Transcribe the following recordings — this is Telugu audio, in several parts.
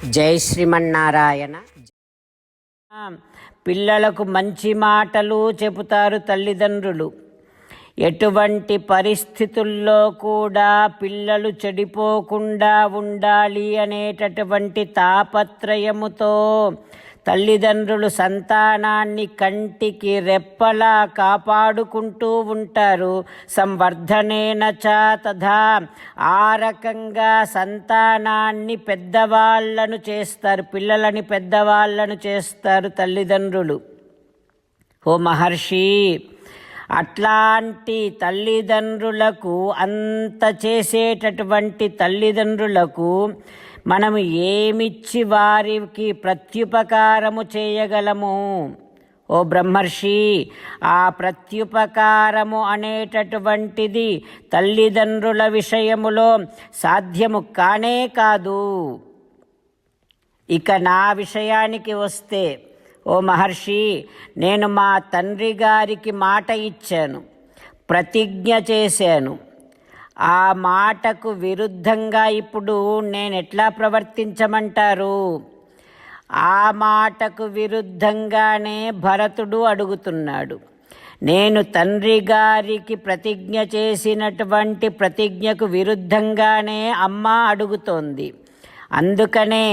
జై శ్రీమన్నారాయణ. పిల్లలకు మంచి మాటలు చెబుతారు తల్లిదండ్రులు. ఎటువంటి పరిస్థితుల్లో కూడా పిల్లలు చెడిపోకుండా ఉండాలి అనేటటువంటి తాపత్రయముతో తల్లిదండ్రులు సంతానాన్ని కంటికి రెప్పలా కాపాడుకుంటూ ఉంటారు. సంవర్ధనేన చ తథా, ఆ రకంగా సంతానాన్ని పెద్దవాళ్లను చేస్తారు, పిల్లలని పెద్దవాళ్లను చేస్తారు తల్లిదండ్రులు. ఓ మహర్షి, అట్లాంటి తల్లిదండ్రులకు, అంత చేసేటటువంటి తల్లిదండ్రులకు మనము ఏమిచ్చి వారికి ప్రత్యుపకారము చేయగలము? ఓ బ్రహ్మర్షి, ఆ ప్రత్యుపకారము అనేటటువంటిది తల్లిదండ్రుల విషయములో సాధ్యము కానే కాదు. ఇక నా విషయానికి వస్తే, ఓ మహర్షి, నేను మా తండ్రి గారికి మాట ఇచ్చాను, ప్రతిజ్ఞ చేశాను. ఆ మాటకు విరుద్ధంగా ఇప్పుడు నేను ఎట్లా ప్రవర్తించమంటారు? ఆ మాటకు విరుద్ధంగానే భరతుడు అడుగుతున్నాడు. నేను తండ్రి గారికి ప్రతిజ్ఞ చేసినటువంటి ప్రతిజ్ఞకు విరుద్ధంగానే అమ్మ అడుగుతోంది. అందుకనే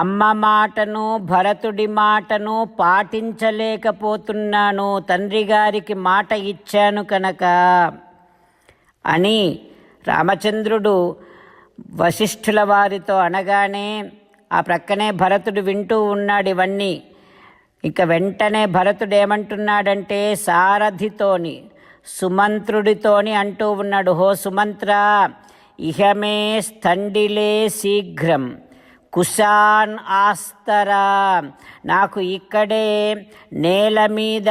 అమ్మ మాటను, భరతుడి మాటను పాటించలేకపోతున్నాను. తండ్రి గారికి మాట ఇచ్చాను కనుక అని రామచంద్రుడు వశిష్ఠుల వారితో అనగానే ఆ ప్రక్కనే భరతుడు వింటూ ఉన్నాడు ఇవన్నీ. ఇక వెంటనే భరతుడు ఏమంటున్నాడంటే, సారథితోని, సుమంత్రుడితోని అంటూ ఉన్నాడు, హో సుమంత్ర, ఇహమే స్థండిలే శీఘ్రం కుశాన్ ఆస్తరా, నాకు ఇక్కడే నేల మీద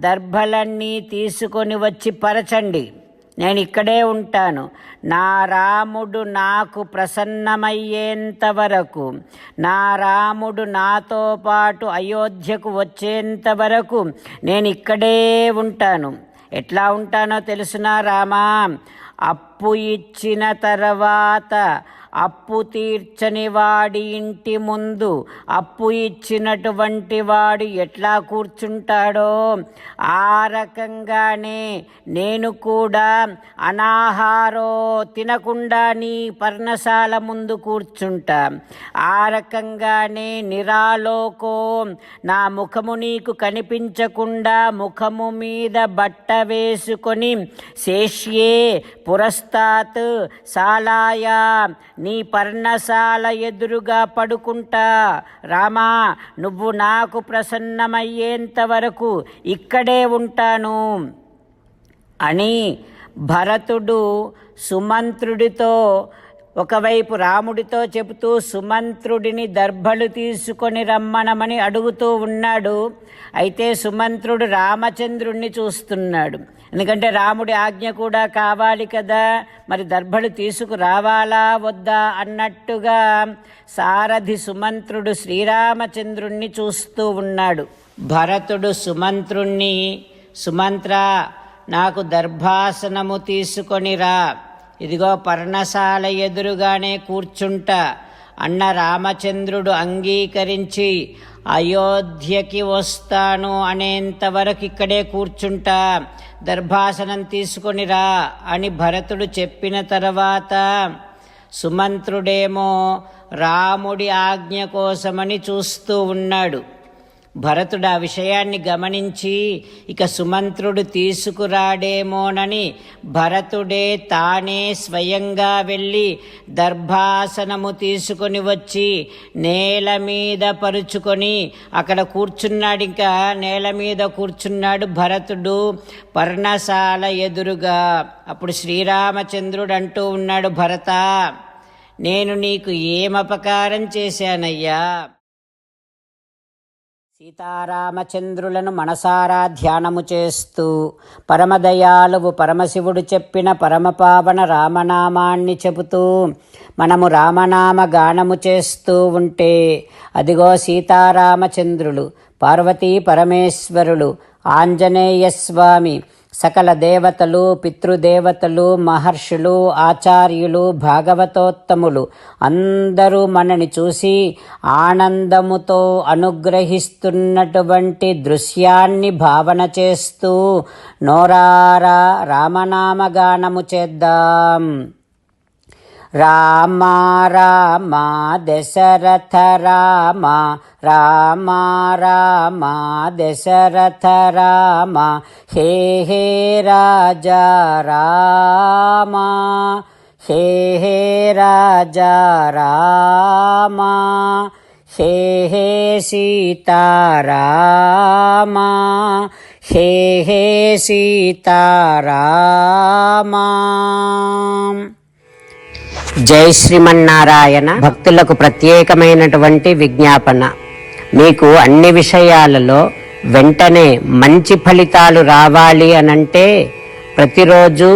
దర్భలన్నీ తీసుకొని వచ్చి పరచండి, నేను ఇక్కడే ఉంటాను. నా రాముడు నాకు ప్రసన్నమయ్యేంత వరకు, నా రాముడు నాతో పాటు అయోధ్యకు వచ్చేంత వరకు నేను ఇక్కడే ఉంటాను. ఎట్లా ఉంటానో తెలుసునా రామా? అప్పు ఇచ్చిన తర్వాత అప్పు తీర్చని వాడి ఇంటి ముందు అప్పు ఇచ్చినటువంటి వాడు ఎట్లా కూర్చుంటాడో ఆ రకంగానే నేను కూడా అనాహారో తినకుండా నీ పర్ణశాల ముందు కూర్చుంటా. ఆ రకంగానే నిరాలోకో, నా ముఖము నీకు కనిపించకుండా ముఖము మీద బట్ట వేసుకొని శేష్యే పురస్తాత్ శాలాయా, నీ పర్ణశాల ఎదురుగా పడుకుంటా. రామా, నువ్వు నాకు ప్రసన్నమయ్యేంత వరకు ఇక్కడే ఉంటాను అని భరతుడు సుమంత్రుడితో, ఒకవైపు రాముడితో చెబుతూ సుమంత్రుడిని దర్భలు తీసుకొని రమ్మనమని అడుగుతూ ఉన్నాడు. అయితే సుమంత్రుడు రామచంద్రుణ్ణి చూస్తున్నాడు. ఎందుకంటే రాముడి ఆజ్ఞ కూడా కావాలి కదా, మరి దర్భలు తీసుకురావాలా వద్దా అన్నట్టుగా సారథి సుమంత్రుడు శ్రీరామచంద్రుణ్ణి చూస్తూ ఉన్నాడు. భరతుడు సుమంత్రుణ్ణి, సుమంత్ర, నాకు దర్భాసనము తీసుకొనిరా, ఇదిగో పర్ణశాల ఎదురుగానే కూర్చుంటా అన్న రామచంద్రుడు అంగీకరించి అయోధ్యకి వస్తాను అనేంతవరకు ఇక్కడే కూర్చుంటా, దర్భాసనం తీసుకొనిరా అని భరతుడు చెప్పిన తర్వాత సుమంత్రుడేమో రాముడి ఆజ్ఞ కోసమని చూస్తూ ఉన్నాడు. భరతుడు ఆ విషయాన్ని గమనించి ఇక సుమంత్రుడు తీసుకురాడేమోనని భరతుడే తానే స్వయంగా వెళ్ళి దర్భాసనము తీసుకొని వచ్చి నేల మీద పరుచుకొని అక్కడ కూర్చున్నాడు. ఇంకా నేల మీద కూర్చున్నాడు భరతుడు పర్ణశాల ఎదురుగా. అప్పుడు శ్రీరామచంద్రుడు అంటూ ఉన్నాడు, భరత, నేను నీకు ఏమపకారం చేశానయ్యా? సీతారామచంద్రులను మనసారా ధ్యానము చేస్తూ పరమదయాలువు పరమశివుడు చెప్పిన పరమపావన రామనామాన్ని చెబుతూ మనము రామనామ గానము చేస్తూ ఉంటే అదిగో సీతారామచంద్రులు, పార్వతీ పరమేశ్వరులు, ఆంజనేయస్వామి, సకల దేవతలు, పితృదేవతలు, మహర్షులు, ఆచార్యులు, భాగవతోత్తములు అందరూ మనని చూసి ఆనందముతో అనుగ్రహిస్తున్నటువంటి దృశ్యాన్ని భావన చేస్తూ నోరారా రామనామగానము చేద్దాం. రామ రామ దశరథ రామ, రామ రామ దశరథ రామ, హే హే రాజా రామ, హే హే రాజా రామ, హే హే సీతారామ, హే హే సీతారామ. జై శ్రీమన్నారాయణ. భక్తులకు ప్రత్యేకమైనటువంటి విజ్ఞాపన. మీకు అన్ని విషయాలలో వెంటనే మంచి ఫలితాలు రావాలి అనంటే ప్రతిరోజు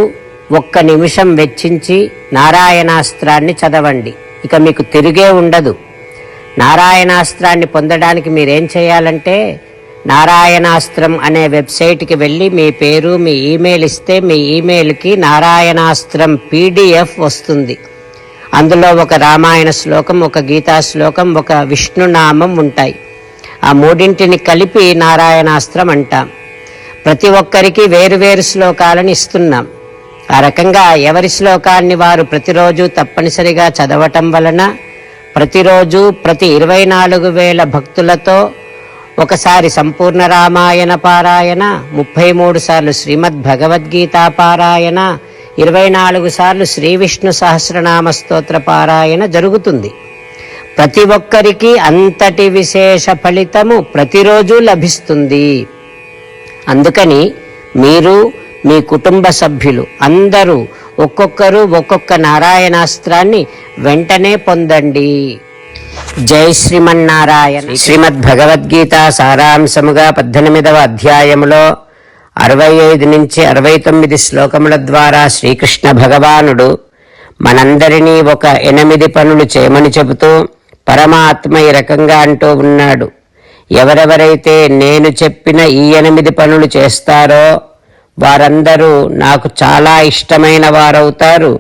1 నిమిషం వెచ్చించి నారాయణాస్త్రాన్ని చదవండి. ఇక మీకు తిరిగే ఉండదు. నారాయణాస్త్రాన్ని పొందడానికి మీరేం చేయాలంటే నారాయణాస్త్రం అనే వెబ్సైట్కి వెళ్ళి మీ పేరు, మీ ఈమెయిల్ ఇస్తే మీ ఈమెయిల్కి నారాయణాస్త్రం PDF వస్తుంది. అందులో ఒక రామాయణ శ్లోకం, ఒక గీతా శ్లోకం, ఒక విష్ణునామం ఉంటాయి. ఆ మూడింటిని కలిపి నారాయణాస్త్రం అంటాం. ప్రతి ఒక్కరికి వేరువేరు శ్లోకాలను ఇస్తున్నాం. ఆ రకంగా ఎవరి శ్లోకాన్ని వారు ప్రతిరోజు తప్పనిసరిగా చదవటం వలన ప్రతిరోజు ప్రతి 24,000 భక్తులతో ఒకసారి సంపూర్ణ రామాయణ పారాయణ, 33 సార్లు శ్రీమద్ భగవద్గీత పారాయణ, 24 సార్లు శ్రీ విష్ణు సహస్రనామ స్తోత్ర పారాయణ జరుగుతుంది. ప్రతి ఒక్కరికి అంతటి విశేష ఫలితము ప్రతిరోజు లభిస్తుంది. అందుకని మీరు, మీ కుటుంబ సభ్యులు అందరూ ఒక్కొక్కరు ఒక్కొక్క నారాయణాస్త్రాన్ని వెంటనే పొందండి. జై శ్రీమన్నారాయణ. శ్రీమద్ భగవద్గీత సారాంశముగా 18వ అధ్యాయములో 65 నుంచి 69 శ్లోకముల ద్వారా శ్రీకృష్ణ భగవానుడు మనందరినీ ఒక 8 పనులు చేయమని చెబుతూ పరమాత్మ ఈ రకంగా అంటూ ఉన్నాడు. ఎవరెవరైతే నేను చెప్పిన ఈ 8 పనులు చేస్తారో వారందరూ నాకు చాలా ఇష్టమైన వారవుతారు.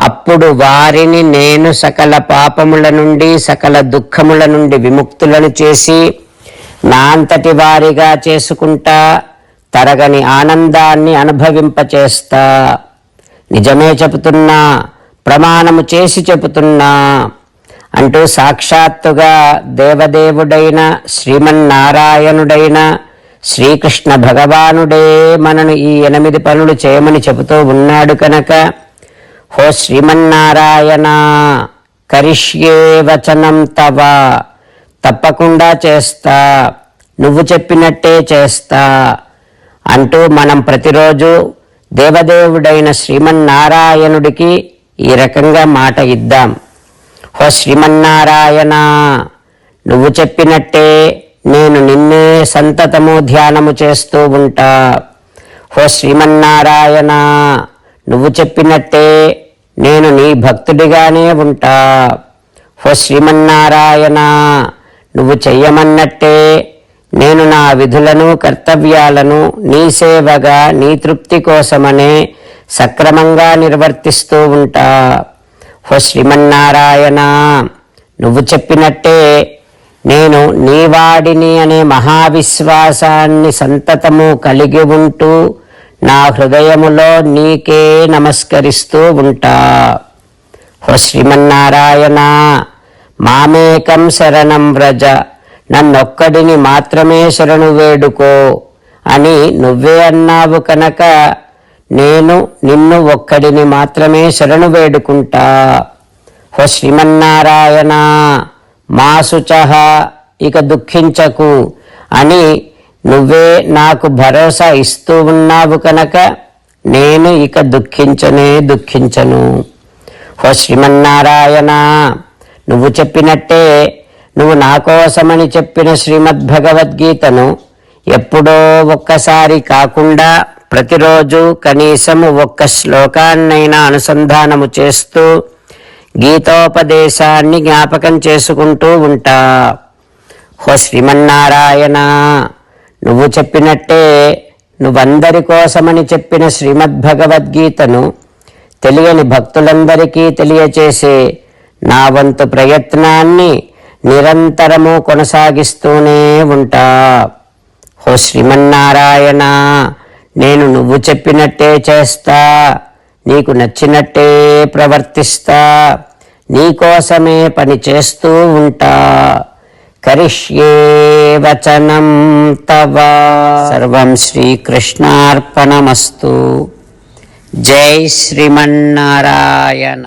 అప్పుడు వారిని నేను సకల పాపముల నుండి, సకల దుఃఖముల నుండి విముక్తులను చేసి నా అంతటి వారిగా చేసుకుంటా, తరగని ఆనందాన్ని అనుభవింపచేస్తా. నిజమే చెబుతున్నా, ప్రమాణము చేసి చెబుతున్నా అంటూ సాక్షాత్తుగా దేవదేవుడైన శ్రీమన్నారాయణుడైన శ్రీకృష్ణ భగవానుడే మనను ఈ 8 పనులు చేయమని చెబుతూ ఉన్నాడు కనుక, హో శ్రీమన్నారాయణ, కరిష్యే వచనం తవ, తప్పకుండా చేస్తా, నువ్వు చెప్పినట్టే చేస్తా అంటూ మనం ప్రతిరోజు దేవదేవుడైన శ్రీమన్నారాయణుడికి ఈ రకంగా మాట ఇద్దాం. హో శ్రీమన్నారాయణ, నువ్వు చెప్పినట్టే నేను నిన్నే సంతతము ధ్యానము చేస్తూ ఉంటా. హో శ్రీమన్నారాయణ, నువ్వు చెప్పినట్టే నేను నీ భక్తుడిగానే ఉంటా. హో శ్రీమన్నారాయణ, నువ్వు చెయ్యమన్నట్టే నేను నా విధులను, కర్తవ్యాలను నీ సేవగా, నీ తృప్తి కోసమనే సక్రమంగా నిర్వర్తిస్తూ ఉంటా. హో శ్రీమన్నారాయణ, నువ్వు చెప్పినట్టే నేను నీవాడిని అనే మహావిశ్వాసాన్ని సంతతము కలిగి ఉంటూ నా హృదయములో నీకే నమస్కరిస్తూ ఉంటా. హో శ్రీమన్నారాయణ, మామేకం శరణం వ్రజ, నన్నొక్కడిని మాత్రమే శరణు వేడుకో అని నువ్వే అన్నావు కనుక నేను నిన్ను ఒక్కడిని మాత్రమే శరణు వేడుకుంటా. హో శ్రీమన్నారాయణ, మా శుచః, ఇక దుఃఖించకు అని నువ్వే నాకు భరోసా ఇస్తూ ఉన్నావు కనుక నేను ఇక దుఃఖించను. హో శ్రీమన్నారాయణ, నువ్వు చెప్పినట్టే నువ్వు నా కోసమని చెప్పిన శ్రీమద్భగవద్గీతను ఎప్పుడో ఒక్కసారి కాకుండా ప్రతిరోజు కనీసము 1 శ్లోకాన్నైనా అనుసంధానము చేస్తూ గీతోపదేశాన్ని జ్ఞాపకం చేసుకుంటూ ఉంటా. హో శ్రీమన్నారాయణ, నువ్వు చెప్పినట్టే నువ్వందరి కోసమని చెప్పిన శ్రీమద్భగవద్గీతను తెలియని భక్తులందరికీ తెలియచేసే నా వంతు ప్రయత్నాన్ని నిరంతరము కొనసాగిస్తూనే ఉంటా. ఓ శ్రీమన్నారాయణ, నేను నువ్వు చెప్పినట్టే చేస్తా, నీకు నచ్చినట్టే ప్రవర్తిస్తా, నీకోసమే పని చేస్తూ ఉంటా. కరిష్యే వచనం తవ. సర్వం శ్రీకృష్ణార్పణమస్తు. జై శ్రీమన్నారాయణ.